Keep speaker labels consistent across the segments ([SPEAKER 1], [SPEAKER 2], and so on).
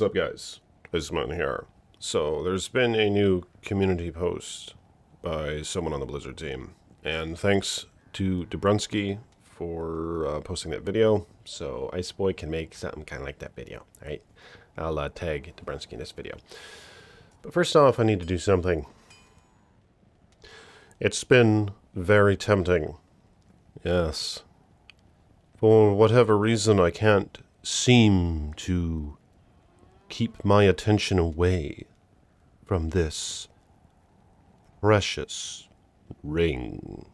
[SPEAKER 1] What's up, guys? Isman here. So, there's been a new community post by someone on the Blizzard team, and thanks to Dobrunsky for posting that video, so Iceboy can make something kind of like that video, alright? I'll tag Dobrunsky in this video. But first off, I need to do something. It's been very tempting. Yes. For whatever reason, I can't seem to keep my attention away from this precious ring.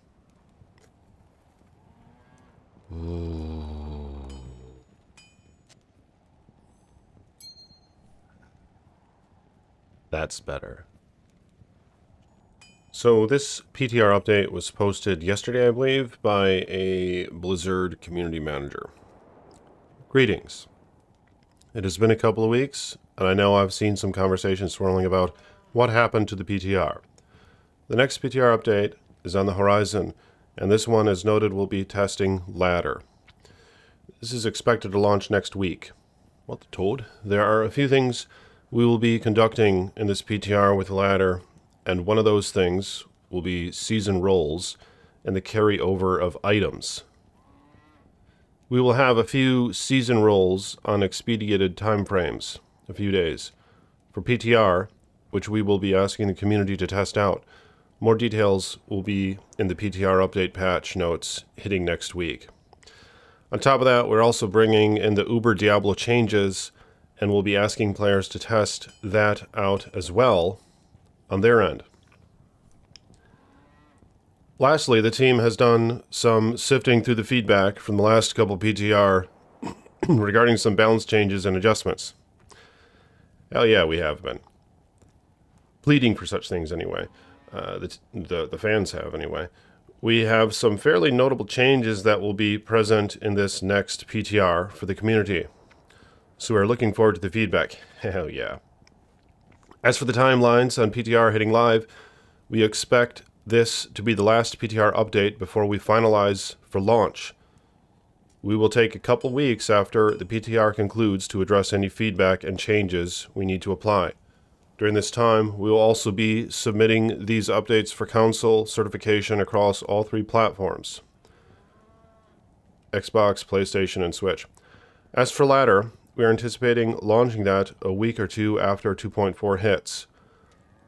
[SPEAKER 1] Ooh. That's better. So this PTR update was posted yesterday, I believe, by a Blizzard community manager. Greetings. It has been a couple of weeks, and I know I've seen some conversations swirling about what happened to the PTR. The next PTR update is on the horizon, and this one, as noted, will be testing Ladder. This is expected to launch next week. What the toad? There are a few things we will be conducting in this PTR with Ladder, and one of those things will be season roles and the carryover of items. We will have a few season roles on expedited time frames, a few days, for PTR, which we will be asking the community to test out. More details will be in the PTR update patch notes hitting next week. On top of that, we're also bringing in the Uber Diablo changes, and we'll be asking players to test that out as well on their end. Lastly, the team has done some sifting through the feedback from the last couple PTR regarding some balance changes and adjustments. Hell yeah, we have been. Pleading for such things anyway. The fans have anyway. We have some fairly notable changes that will be present in this next PTR for the community. So we're looking forward to the feedback. Hell yeah. As for the timelines on PTR hitting live, we expect this to be the last PTR update before we finalize for launch. We will take a couple weeks after the PTR concludes to address any feedback and changes we need to apply. During this time, we will also be submitting these updates for council certification across all three platforms: Xbox, PlayStation, and Switch. As for Ladder, we are anticipating launching that a week or two after 2.4 hits.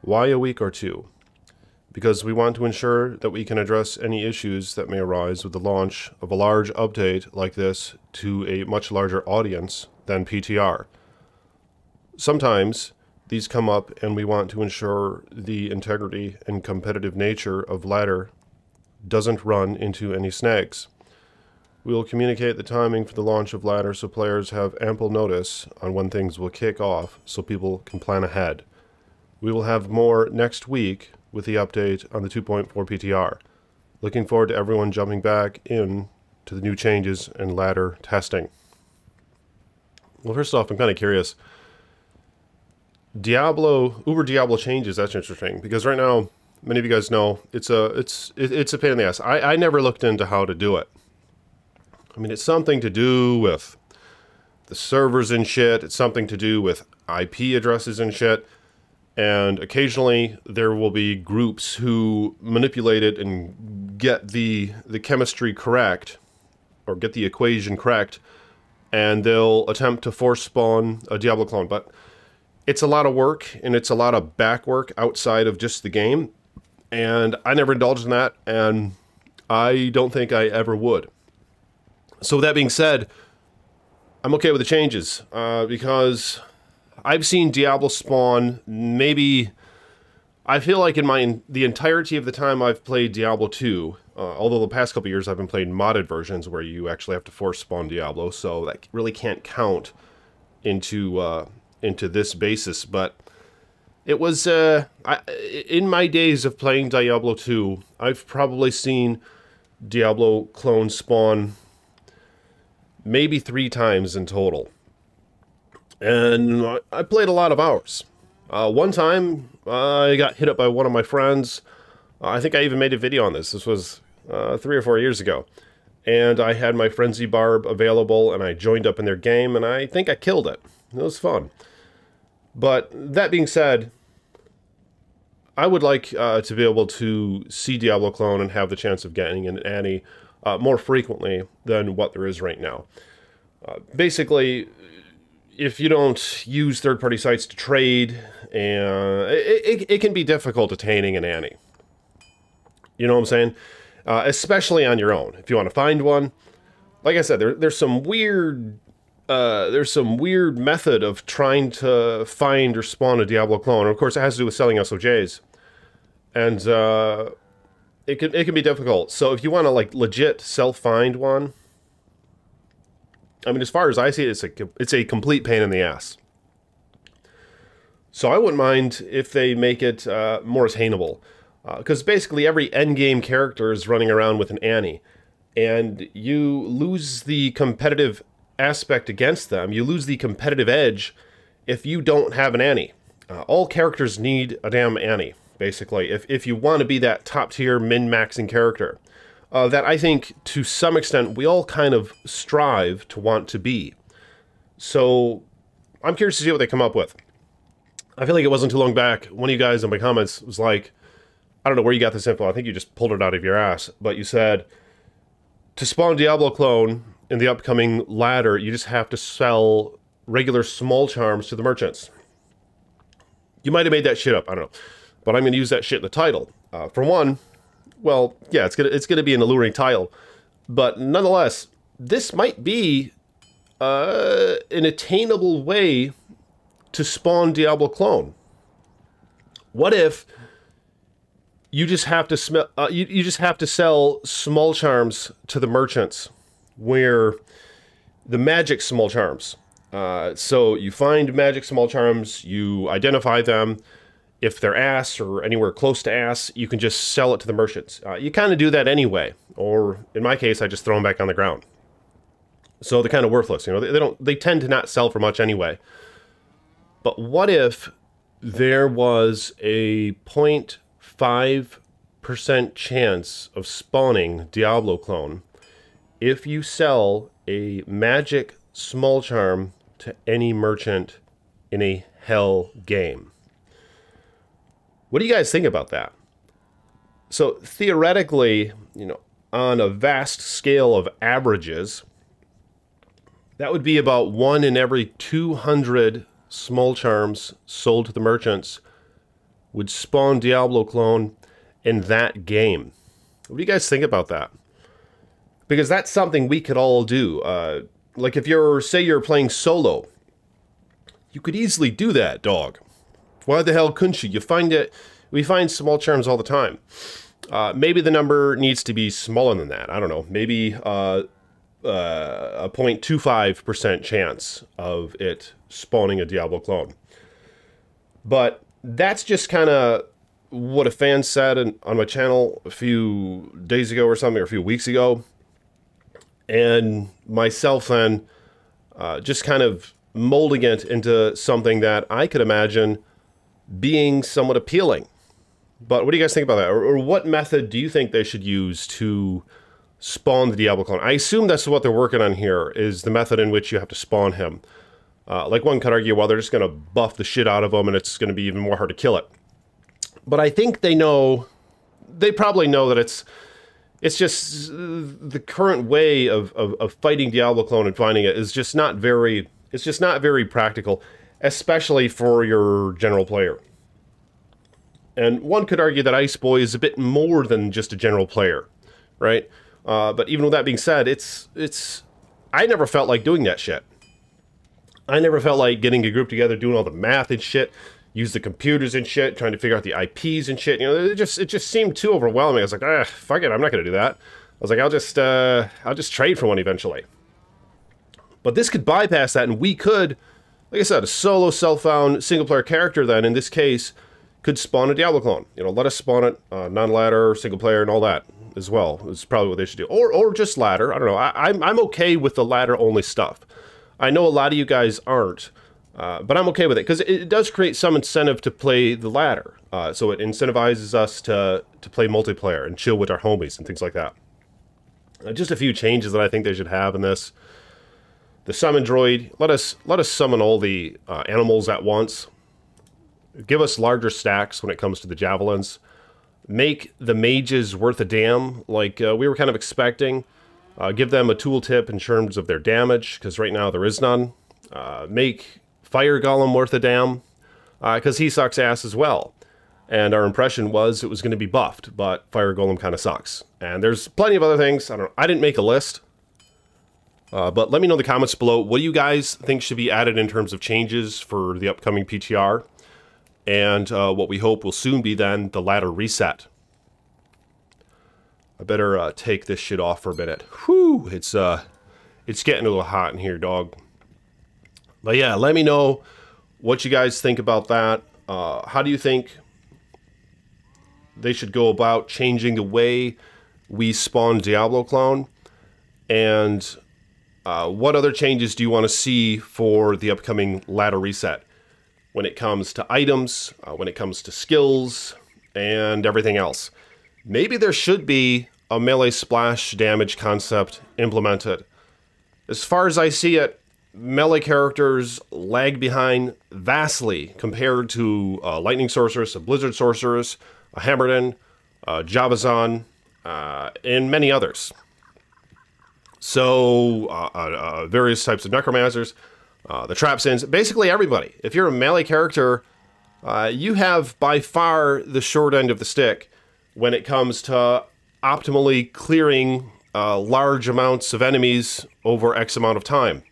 [SPEAKER 1] Why a week or two? Because we want to ensure that we can address any issues that may arise with the launch of a large update like this to a much larger audience than PTR. Sometimes these come up, and we want to ensure the integrity and competitive nature of Ladder doesn't run into any snags. We will communicate the timing for the launch of Ladder so players have ample notice on when things will kick off so people can plan ahead. We will have more next week with the update on the 2.4 PTR. Looking forward to everyone jumping back in to the new changes and Ladder testing. Well, first off, I'm kind of curious. Uber Diablo changes, that's interesting, because right now, many of you guys know, it's a pain in the ass. I never looked into how to do it. I mean, it's something to do with the servers and shit, it's something to do with IP addresses and shit, and occasionally there will be groups who manipulate it and get the chemistry correct, or get the equation correct, and they'll attempt to force spawn a Diablo clone. But it's a lot of work, and it's a lot of back work outside of just the game, and I never indulged in that, and I don't think I ever would. So with that being said, I'm okay with the changes, because I've seen Diablo spawn maybe, I feel like in the entirety of the time I've played Diablo 2, although the past couple years I've been playing modded versions where you actually have to force spawn Diablo, so that really can't count into this basis, but it was, in my days of playing Diablo 2, I've probably seen Diablo clones spawn maybe 3 times in total. And I played a lot of hours. One time, I got hit up by one of my friends. I think I even made a video on this. This was 3 or 4 years ago. And I had my Frenzy Barb available, and I joined up in their game, and I think I killed it. It was fun. But that being said, I would like to be able to see Diablo clone and have the chance of getting an Annie more frequently than what there is right now. Basically, if you don't use third-party sites to trade, and it can be difficult attaining an Annie. You know what I'm saying? Especially on your own. If you want to find one, like I said, there's some weird method of trying to find or spawn a Diablo clone. And of course, it has to do with selling SOJs, and it can be difficult. So if you want to like legit self-find one, I mean, as far as I see it, it's a complete pain in the ass. So I wouldn't mind if they make it more attainable, because basically every endgame character is running around with an Annie, and you lose the competitive aspect against them. You lose the competitive edge if you don't have an Annie. All characters need a damn Annie, basically, if you want to be that top-tier min-maxing character. That I think, to some extent, we all kind of strive to want to be. So, I'm curious to see what they come up with. I feel like it wasn't too long back, one of you guys in my comments was like, I don't know where you got this info, I think you just pulled it out of your ass, but you said, to spawn Diablo clone in the upcoming ladder, you just have to sell regular small charms to the merchants. You might have made that shit up, I don't know. But I'm going to use that shit in the title. For one, well, yeah, it's gonna be an alluring title, but nonetheless, this might be an attainable way to spawn Diablo clone. What if you just have to you just have to sell small charms to the merchants, where the magic small charms. So you find magic small charms, you identify them. If they're ass or anywhere close to ass, you can just sell it to the merchants. You kind of do that anyway, or in my case, I just throw them back on the ground. So they're kind of worthless, you know. They tend to not sell for much anyway. But what if there was a 0.5% chance of spawning Diablo clone if you sell a magic small charm to any merchant in a hell game? What do you guys think about that? So theoretically, you know, on a vast scale of averages, that would be about 1 in every 200 small charms sold to the merchants would spawn Diablo clone in that game. What do you guys think about that? Because that's something we could all do. Like if say you're playing solo, you could easily do that, dog. Why the hell couldn't you? We find small charms all the time. Maybe the number needs to be smaller than that. I don't know. Maybe a 0.25% chance of it spawning a Diablo clone. But that's just kind of what a fan said on my channel a few days ago or something, or a few weeks ago. And myself then just kind of molding it into something that I could imagine being somewhat appealing. But what do you guys think about that? Or what method do you think they should use to spawn the Diablo clone? I assume that's what they're working on here, is the method in which you have to spawn him. Like one could argue, well, they're just going to buff the shit out of him and it's going to be even more hard to kill it. But I think they probably know that it's just the current way of fighting Diablo clone and finding it is just not very, it's just not very practical, especially for your general player. And one could argue that Ice Boy is a bit more than just a general player, right? But even with that being said, I never felt like doing that shit. I never felt like getting a group together, doing all the math and shit, use the computers and shit, trying to figure out the IPs and shit. You know, it just seemed too overwhelming. I was like, fuck it, I'm not gonna do that. I was like, I'll just trade for one eventually. But this could bypass that, and we could, like I said, a solo self-found single-player character then, in this case, could spawn a Diablo clone. You know, let us spawn it, non-ladder, single-player, and all that as well. Is probably what they should do. Or just ladder. I don't know. I'm okay with the ladder-only stuff. I know a lot of you guys aren't, but I'm okay with it, because it does create some incentive to play the ladder. So it incentivizes us to play multiplayer and chill with our homies and things like that. Just a few changes that I think they should have in this. The summon droid, let us summon all the animals at once. Give us larger stacks when it comes to the javelins. Make the mages worth a damn, like we were kind of expecting. Give them a tooltip in terms of their damage, because right now there is none. Make Fire Golem worth a damn, because he sucks ass as well. And our impression was it was going to be buffed, but Fire Golem kind of sucks. And there's plenty of other things. I don't know. I didn't make a list. But let me know in the comments below, what do you guys think should be added in terms of changes for the upcoming PTR? And what we hope will soon be then the ladder reset. I better take this shit off for a minute. Whew, it's getting a little hot in here, dog. But yeah, let me know what you guys think about that. How do you think they should go about changing the way we spawn Diablo clone? And what other changes do you want to see for the upcoming ladder reset? When it comes to items, when it comes to skills, and everything else. Maybe there should be a melee splash damage concept implemented. As far as I see it, melee characters lag behind vastly compared to a Lightning Sorceress, a Blizzard Sorceress, a Hammerdin, a Javazon, and many others. So, various types of Necromancers, the Trapsins, basically everybody. If you're a melee character, you have by far the short end of the stick when it comes to optimally clearing large amounts of enemies over X amount of time.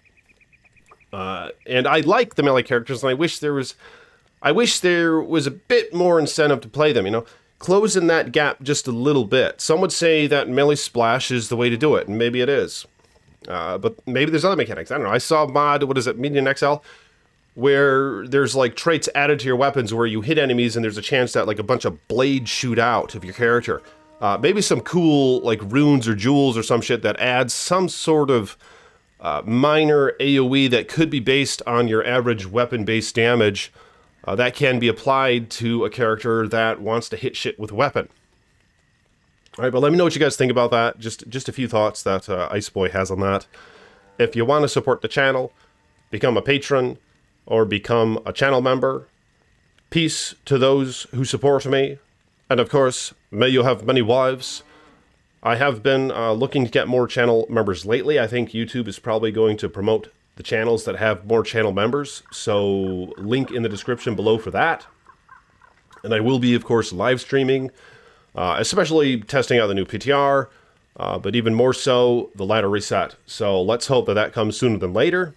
[SPEAKER 1] And I like the melee characters, and I wish there was a bit more incentive to play them, you know? Closing that gap just a little bit. Some would say that melee splash is the way to do it, and maybe it is. But maybe there's other mechanics. I don't know. I saw a mod, what is it, Median XL, where there's like traits added to your weapons where you hit enemies and there's a chance that like a bunch of blades shoot out of your character. Maybe some cool like runes or jewels or some shit that adds some sort of minor AoE that could be based on your average weapon-based damage that can be applied to a character that wants to hit shit with a weapon. All right, but let me know what you guys think about that. Just a few thoughts that Iceboy has on that. If you want to support the channel, become a patron or become a channel member. Peace to those who support me. And of course, may you have many wives. I have been looking to get more channel members lately. I think YouTube is probably going to promote the channels that have more channel members. So link in the description below for that. And I will be, of course, live streaming. Especially testing out the new PTR, but even more so, the ladder reset. So let's hope that that comes sooner than later.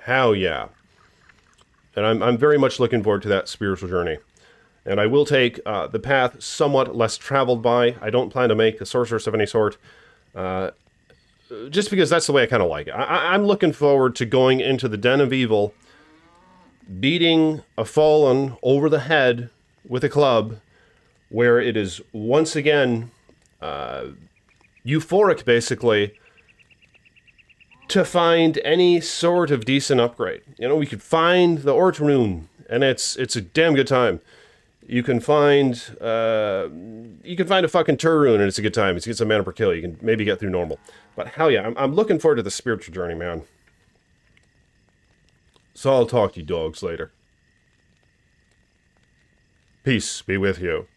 [SPEAKER 1] Hell yeah. And I'm very much looking forward to that spiritual journey. And I will take the path somewhat less traveled by. I don't plan to make a sorceress of any sort, just because that's the way I kind of like it. I'm looking forward to going into the Den of Evil, beating a fallen over the head with a club, where it is once again euphoric, basically, to find any sort of decent upgrade. You know, we could find the Ort Rune, and it's a damn good time. You can find a fucking Tur Rune, and it's a good time. It's get some mana per kill. You can maybe get through normal. But hell yeah, I'm looking forward to the spiritual journey, man. So I'll talk to you dogs later. Peace be with you.